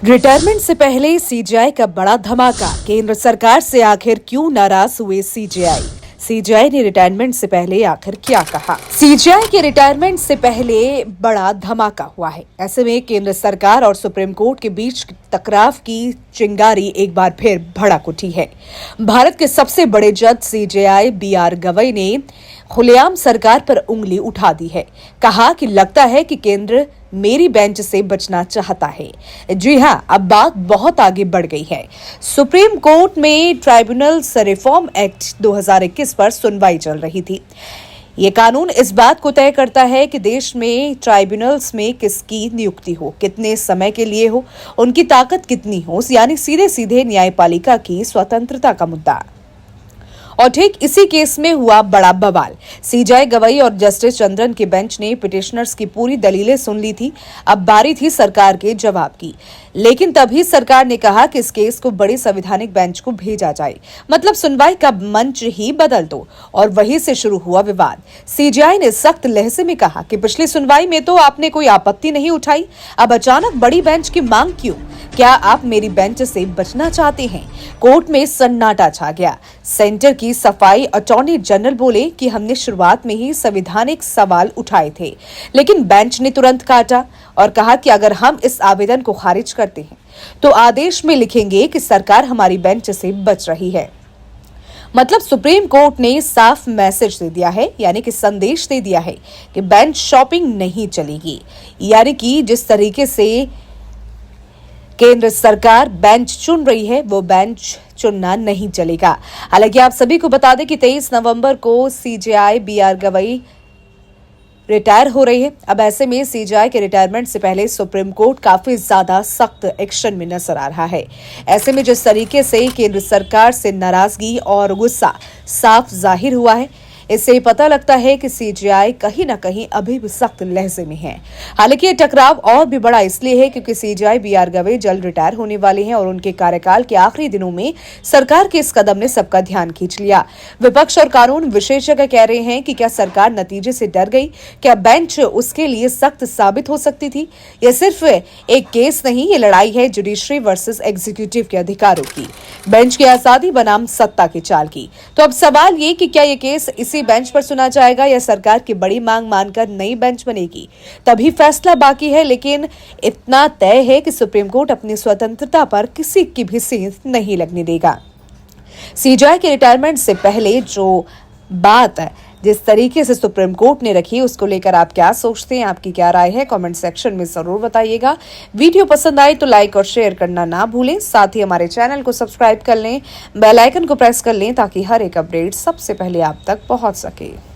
Retirement से पहले CJI का बड़ा धमाका। केंद्र सरकार से आखिर क्यों नाराज हुए सीजेआई? सीजेआई ने रिटायरमेंट से पहले आखिर क्या कहा? सीजेआई के रिटायरमेंट से पहले बड़ा धमाका हुआ है। ऐसे में केंद्र सरकार और सुप्रीम कोर्ट के बीच टकराव की चिंगारी एक बार फिर भड़क उठी है। भारत के सबसे बड़े जज सीजेआई बीआर गवई ने खुलेआम सरकार पर उंगली उठा दी है। कहा कि लगता है कि केंद्र मेरी बेंच से बचना चाहता है। जी हां, अब बात बहुत आगे बढ़ गई है। सुप्रीम कोर्ट में ट्राइब्यूनल्स रिफॉर्म एक्ट 2021 पर सुनवाई चल रही थी। ये कानून इस बात को तय करता है कि देश में ट्राइब्यूनल्स में किसकी नियुक्ति हो, कितने समय के लिए हो, उनकी ताकत कितनी हो, यानी सीधे सीधे न्यायपालिका की स्वतंत्रता का मुद्दा। और ठीक इसी केस में हुआ बड़ा बवाल। सीजेआई गवई और जस्टिस चंद्रन की बेंच ने पिटिशनर्स की पूरी दलीलें सुन ली थी। अब बारी थी सरकार के जवाब की। लेकिन तभी सरकार ने कहा कि इस केस को बड़ी संवैधानिक बेंच को भेजा जाए, मतलब सुनवाई का मंच ही बदल दो। और वहीं से शुरू हुआ विवाद। सीजेआई ने सख्त लहजे में कहा कि पिछली सुनवाई में तो आपने कोई आपत्ति नहीं उठाई, अब अचानक बड़ी बेंच की मांग क्यों? क्या आप मेरी बेंच से बचना चाहते हैं? कोर्ट में सन्नाटा छा गया। सेंटर की सफाई अटॉर्नी जनरल बोले कि हमने शुरुआत में ही संवैधानिक सवाल उठाए थे, लेकिन बेंच ने तुरंत काटा और कहा कि अगर हम इस आवेदन को खारिज करते हैं तो आदेश में लिखेंगे कि सरकार हमारी बेंच से बच रही है। मतलब सुप्रीम कोर्ट ने साफ मैसेज दे दिया है, यानी कि संदेश दे दिया है कि बेंच शॉपिंग नहीं चलेगी। यानी कि जिस तरीके से केंद्र सरकार बेंच चुन रही है, वो बेंच चुनना नहीं चलेगा। हालांकि आप सभी को बता दें कि 23 नवंबर को सीजेआई बीआर गवई रिटायर हो रही है। अब ऐसे में सीजेआई के रिटायरमेंट से पहले सुप्रीम कोर्ट काफी ज्यादा सख्त एक्शन में नजर आ रहा है। ऐसे में जिस तरीके से केंद्र सरकार से नाराजगी और गुस्सा साफ जाहिर हुआ है, इससे पता लगता है कि सीजेआई कहीं ना कहीं अभी भी सख्त लहजे में है। हालांकि ये टकराव और भी बड़ा इसलिए है क्योंकि सीजेआई बीआर गवई जल्द रिटायर होने वाले हैं और उनके कार्यकाल के आखिरी दिनों में सरकार के इस कदम ने सबका ध्यान खींच लिया। विपक्ष और कानून विशेषज्ञ कह रहे हैं कि क्या सरकार नतीजे से डर गई? क्या बेंच उसके लिए सख्त साबित हो सकती थी? यह सिर्फ एक केस नहीं, ये लड़ाई है जुडिशरी वर्सेस एग्जीक्यूटिव के अधिकारों की, बेंच की आजादी बनाम सत्ता की चाल की। तो अब सवाल ये कि क्या ये केस इसी बेंच पर सुना जाएगा या सरकार की बड़ी मांग मानकर नई बेंच बनेगी? तभी फैसला बाकी है, लेकिन इतना तय है कि सुप्रीम कोर्ट अपनी स्वतंत्रता पर किसी की भी सेंध नहीं लगने देगा। सीजेआई के रिटायरमेंट से पहले जो बात जिस तरीके से सुप्रीम कोर्ट ने रखी, उसको लेकर आप क्या सोचते हैं? आपकी क्या राय है? कमेंट सेक्शन में जरूर बताइएगा। वीडियो पसंद आए तो लाइक और शेयर करना ना भूलें। साथ ही हमारे चैनल को सब्सक्राइब कर लें, बेल आइकन को प्रेस कर लें ताकि हर एक अपडेट सबसे पहले आप तक पहुंच सके।